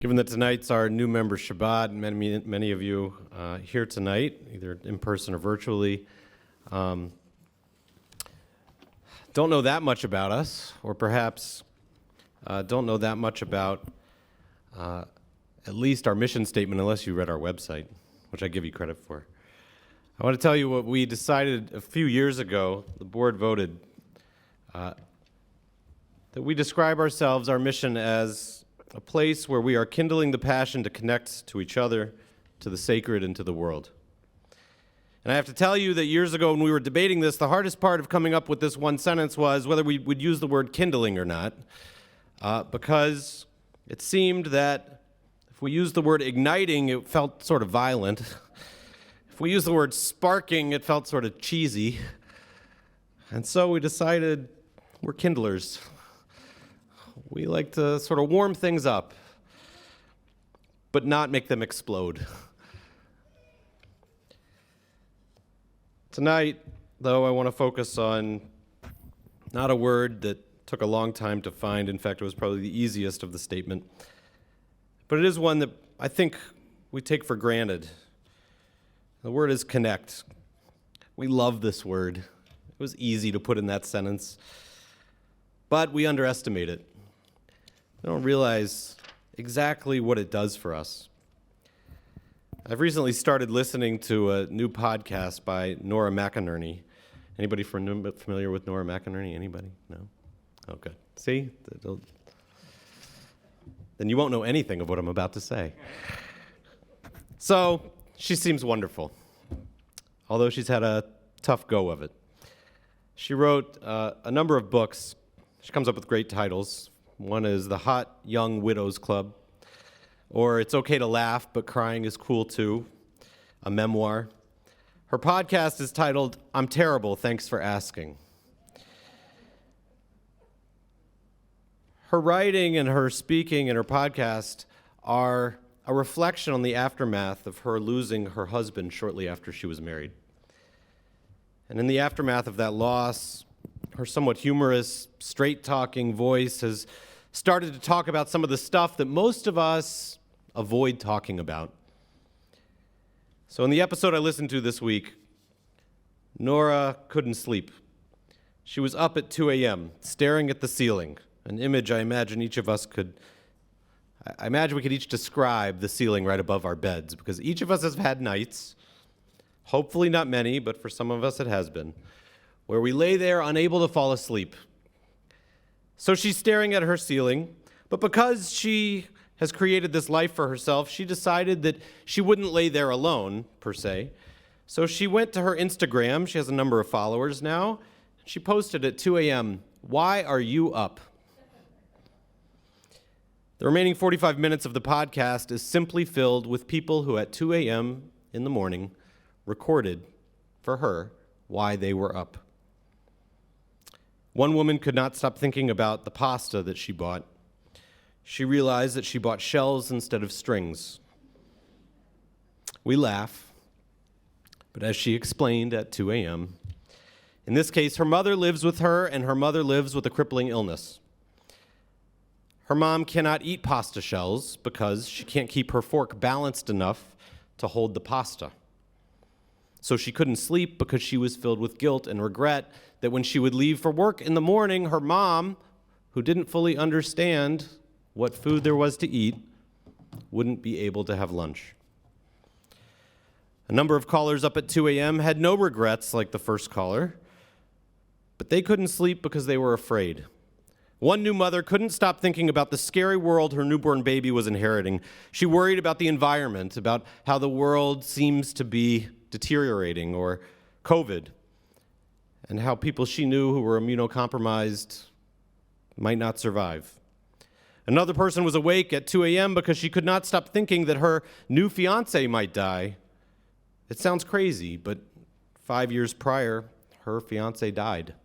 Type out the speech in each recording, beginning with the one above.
Given that tonight's our new member Shabbat, many of you here tonight, either in person or virtually, don't know that much about us, or perhaps don't know that much about at least our mission statement unless you read our website, which I give you credit for. I want to tell you what we decided a few years ago. The board voted that we describe ourselves, our mission, as a place where we are kindling the passion to connect to each other, to the sacred, and to the world. And I have to tell you that years ago when we were debating this, the hardest part of coming up with this one sentence was whether we would use the word kindling or not, because it seemed that if we used the word igniting, it felt sort of violent. If we used the word sparking, it felt sort of cheesy. And so we decided we're kindlers. We like to sort of warm things up, but not make them explode. Tonight, though, I want to focus on not a word that took a long time to find. In fact, it was probably the easiest of the statement. But it is one that I think we take for granted. The word is connect. We love this word. It was easy to put in that sentence, but we underestimate it. We don't realize exactly what it does for us. I've recently started listening to a new podcast by Nora McInerney. Anybody familiar with Nora McInerney? Anybody? No? Oh, good. See? Then you won't know anything of what I'm about to say. So, she seems wonderful, although she's had a tough go of it. She wrote a number of books. She comes up with great titles. One is The Hot Young Widows Club, or It's Okay to Laugh, but Crying is Cool Too, a memoir. Her podcast is titled, I'm Terrible, Thanks for Asking. Her writing and her speaking and her podcast are a reflection on the aftermath of her losing her husband shortly after she was married. And in the aftermath of that loss, her somewhat humorous, straight-talking voice has started to talk about some of the stuff that most of us avoid talking about. So in the episode I listened to this week, Nora couldn't sleep. She was up at 2 a.m., staring at the ceiling, an image I imagine we could each describe the ceiling right above our beds, because each of us has had nights, hopefully not many, but for some of us it has been, where we lay there unable to fall asleep. So she's staring at her ceiling, but because she has created this life for herself, she decided that she wouldn't lay there alone, per se. So she went to her Instagram. She has a number of followers now. She posted at 2 a.m., "Why are you up?" The remaining 45 minutes of the podcast is simply filled with people who at 2 a.m. in the morning recorded for her why they were up. One woman could not stop thinking about the pasta that she bought. She realized that she bought shells instead of strings. We laugh, but as she explained at 2 a.m., in this case, her mother lives with her, and her mother lives with a crippling illness. Her mom cannot eat pasta shells because she can't keep her fork balanced enough to hold the pasta. So she couldn't sleep because she was filled with guilt and regret that when she would leave for work in the morning, her mom, who didn't fully understand what food there was to eat, wouldn't be able to have lunch. A number of callers up at 2 a.m. had no regrets like the first caller, but they couldn't sleep because they were afraid. One new mother couldn't stop thinking about the scary world her newborn baby was inheriting. She worried about the environment, about how the world seems to be deteriorating, or COVID, and how people she knew who were immunocompromised might not survive. Another person was awake at 2 a.m. because she could not stop thinking that her new fiancé might die. It sounds crazy, but 5 years prior, her fiancé died.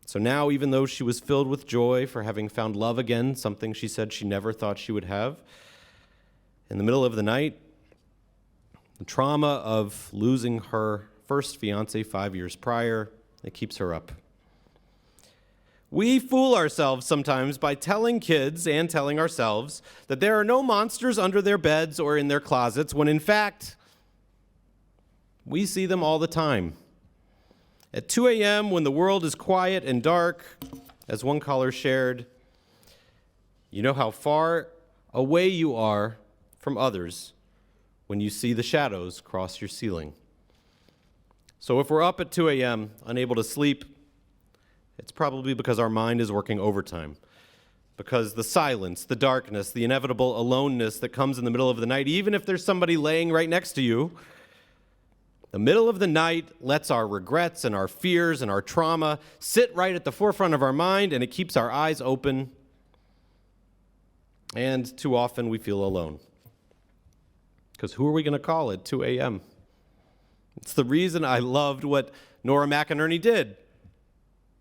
So now, even though she was filled with joy for having found love again, something she said she never thought she would have, in the middle of the night, the trauma of losing her first fiancé 5 years prior, it keeps her up. We fool ourselves sometimes by telling kids and telling ourselves that there are no monsters under their beds or in their closets, when in fact, we see them all the time. At 2 a.m., when the world is quiet and dark, as one caller shared, you know how far away you are from others when you see the shadows cross your ceiling. So if we're up at 2 a.m., unable to sleep, it's probably because our mind is working overtime, because the silence, the darkness, the inevitable aloneness that comes in the middle of the night, even if there's somebody laying right next to you, the middle of the night lets our regrets and our fears and our trauma sit right at the forefront of our mind, and it keeps our eyes open. And too often we feel alone. Because who are we going to call at 2 a.m.? It's the reason I loved what Nora McInerney did.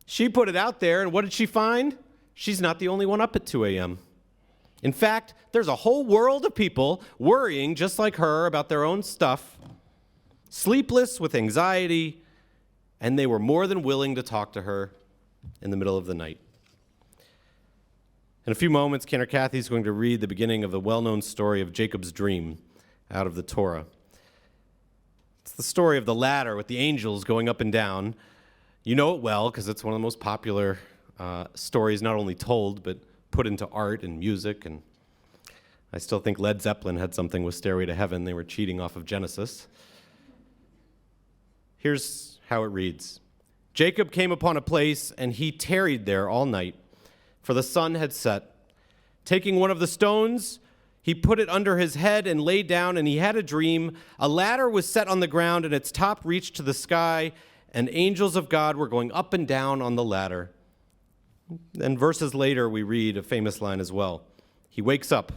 She put it out there, and what did she find? She's not the only one up at 2 a.m. In fact, there's a whole world of people worrying just like her about their own stuff, sleepless with anxiety, and they were more than willing to talk to her in the middle of the night. In a few moments, Cantor Kathy is going to read the beginning of the well-known story of Jacob's dream out of the Torah. It's the story of the ladder with the angels going up and down. You know it well because it's one of the most popular stories, not only told, but put into art and music. And I still think Led Zeppelin had something with Stairway to Heaven. They were cheating off of Genesis. Here's how it reads. Jacob came upon a place, and he tarried there all night, for the sun had set. Taking one of the stones, he put it under his head and lay down, and he had a dream. A ladder was set on the ground, and its top reached to the sky, and angels of God were going up and down on the ladder. And verses later, we read a famous line as well. He wakes up,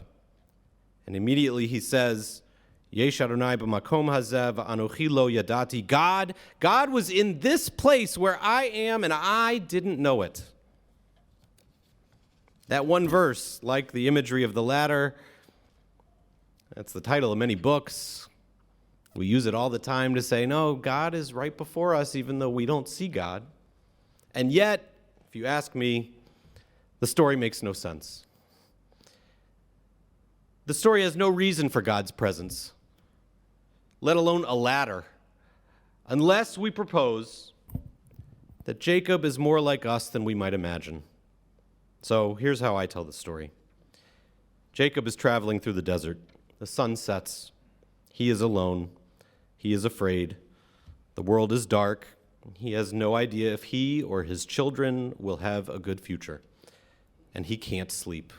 and immediately he says, Yesh Adonai b'makom hazeh v'anochi lo yadati. God was in this place where I am, and I didn't know it. That one verse, like the imagery of the ladder, that's the title of many books. We use it all the time to say, no, God is right before us, even though we don't see God. And yet, if you ask me, the story makes no sense. The story has no reason for God's presence, let alone a ladder, unless we propose that Jacob is more like us than we might imagine. So here's how I tell the story. Jacob is traveling through the desert. The sun sets. He is alone. He is afraid. The world is dark. He has no idea if he or his children will have a good future. And he can't sleep.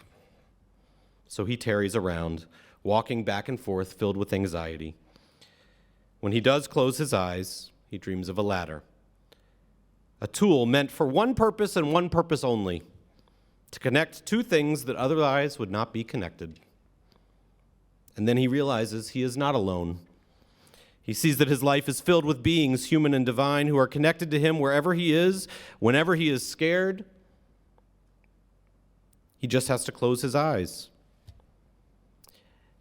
So he tarries around, walking back and forth, filled with anxiety. When he does close his eyes, he dreams of a ladder. A tool meant for one purpose and one purpose only, to connect two things that otherwise would not be connected. And then he realizes he is not alone. He sees that his life is filled with beings, human and divine, who are connected to him wherever he is, whenever he is scared. He just has to close his eyes.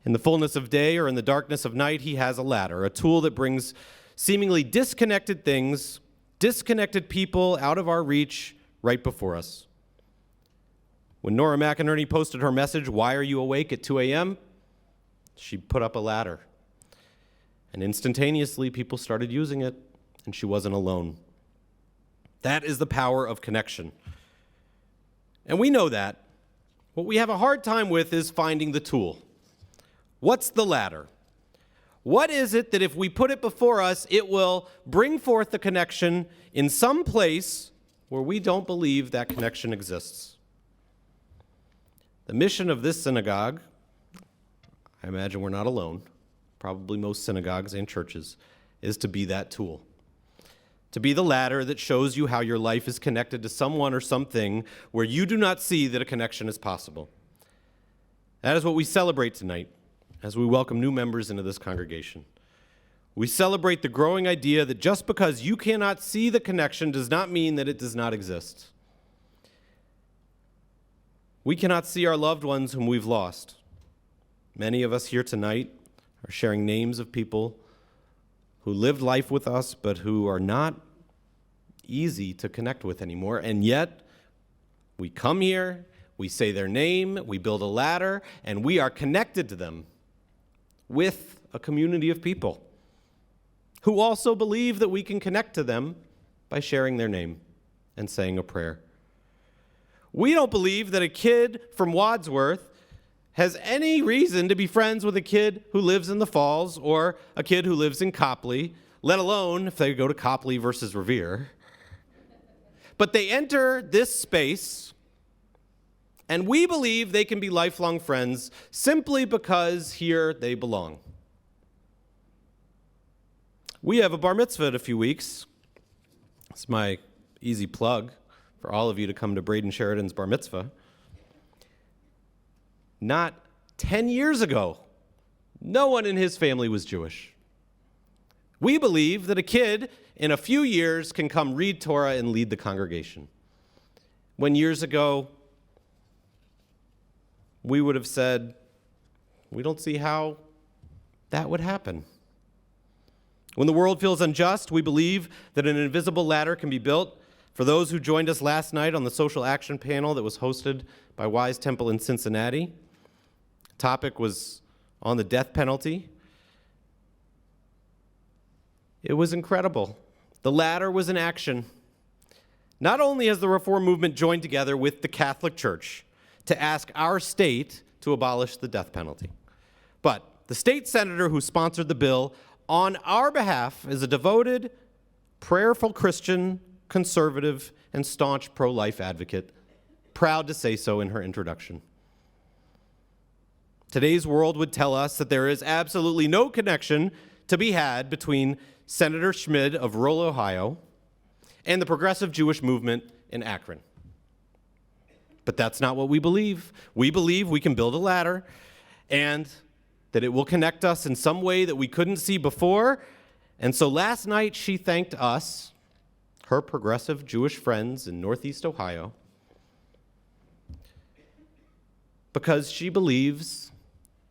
In the fullness of day or in the darkness of night, he has a ladder, a tool that brings seemingly disconnected things, disconnected people out of our reach right before us. When Nora McInerney posted her message, "Why are you awake at 2 a.m.?" she put up a ladder. And instantaneously, people started using it, and she wasn't alone. That is the power of connection. And we know that. What we have a hard time with is finding the tool. What's the ladder? What is it that if we put it before us, it will bring forth the connection in some place where we don't believe that connection exists? The mission of this synagogue, I imagine we're not alone, probably most synagogues and churches, is to be that tool. To be the ladder that shows you how your life is connected to someone or something where you do not see that a connection is possible. That is what we celebrate tonight as we welcome new members into this congregation. We celebrate the growing idea that just because you cannot see the connection does not mean that it does not exist. We cannot see our loved ones whom we've lost. Many of us here tonight are sharing names of people who lived life with us but who are not easy to connect with anymore, and yet We come here, we say their name, we build a ladder, and we are connected to them with a community of people who also believe that we can connect to them by sharing their name and saying a prayer. We don't believe that a kid from Wadsworth has any reason to be friends with a kid who lives in the Falls or a kid who lives in Copley, let alone if they go to Copley versus Revere. But they enter this space, and we believe they can be lifelong friends simply because here they belong. We have a bar mitzvah in a few weeks. It's my easy plug for all of you to come to Braden Sheridan's bar mitzvah. Not 10 years ago, no one in his family was Jewish. We believe that a kid in a few years can come read Torah and lead the congregation. When years ago, we would have said, we don't see how that would happen. When the world feels unjust, we believe that an invisible ladder can be built. For those who joined us last night on the social action panel that was hosted by Wise Temple in Cincinnati, the topic was on the death penalty. It was incredible. The ladder was in action. Not only has the Reform movement joined together with the Catholic Church to ask our state to abolish the death penalty, but the state senator who sponsored the bill on our behalf is a devoted, prayerful Christian, conservative, and staunch pro-life advocate, proud to say so in her introduction. Today's world would tell us that there is absolutely no connection to be had between Senator Schmid of rural Ohio and the progressive Jewish movement in Akron. But that's not what we believe. We believe we can build a ladder and that it will connect us in some way that we couldn't see before. And so last night she thanked us, her progressive Jewish friends in Northeast Ohio, because she believes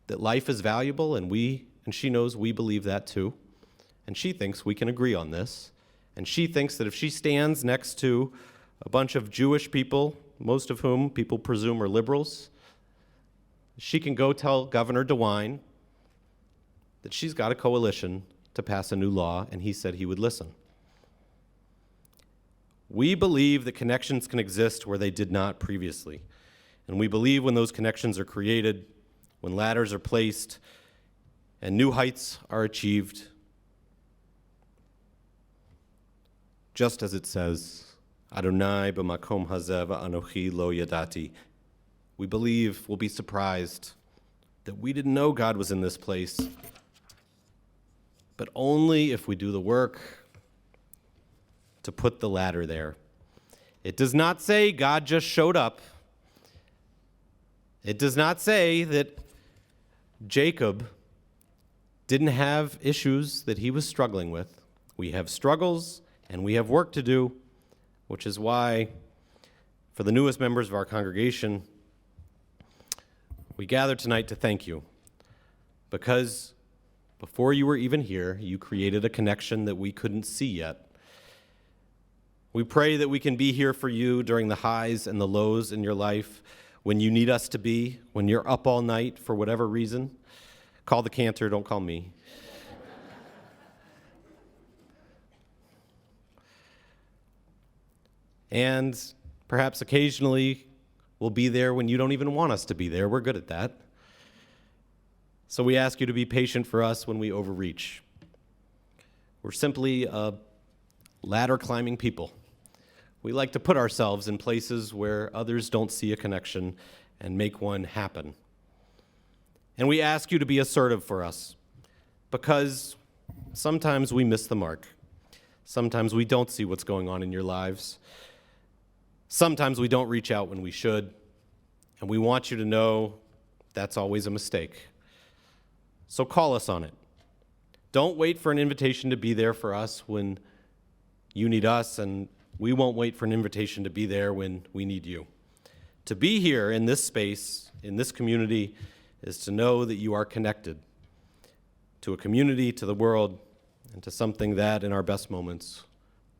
that life is valuable, and she knows we believe that too. And she thinks we can agree on this. And she thinks that if she stands next to a bunch of Jewish people, most of whom people presume are liberals, she can go tell Governor DeWine that she's got a coalition to pass a new law, and he said he would listen. We believe that connections can exist where they did not previously. And we believe when those connections are created, when ladders are placed, and new heights are achieved, just as it says, Adonai b'makom hazeh v'anochi lo yadati. We believe we'll be surprised that we didn't know God was in this place, but only if we do the work to put the ladder there. It does not say God just showed up. It does not say that Jacob didn't have issues that he was struggling with. We have struggles and we have work to do, which is why, for the newest members of our congregation, we gather tonight to thank you, because before you were even here, you created a connection that we couldn't see yet. We pray that we can be here for you during the highs and the lows in your life, when you need us to be, when you're up all night for whatever reason. Call the cantor, don't call me. And perhaps occasionally we'll be there when you don't even want us to be there. We're good at that. So we ask you to be patient for us when we overreach. We're simply a ladder-climbing people. We like to put ourselves in places where others don't see a connection and make one happen. And we ask you to be assertive for us, because sometimes we miss the mark. Sometimes we don't see what's going on in your lives. Sometimes we don't reach out when we should, and we want you to know that's always a mistake. So call us on it. Don't wait for an invitation to be there for us when you need us, and we won't wait for an invitation to be there when we need you. To be here in this space, in this community, is to know that you are connected to a community, to the world, and to something that, in our best moments,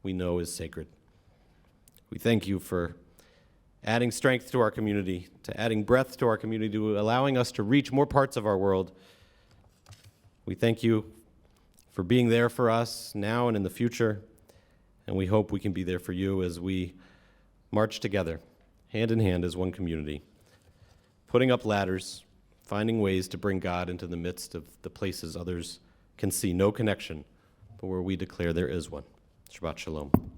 we know is sacred. We thank you for adding strength to our community, to adding breadth to our community, to allowing us to reach more parts of our world. We thank you for being there for us now and in the future, and we hope we can be there for you as we march together, hand in hand as one community, putting up ladders, finding ways to bring God into the midst of the places others can see no connection, but where we declare there is one. Shabbat Shalom.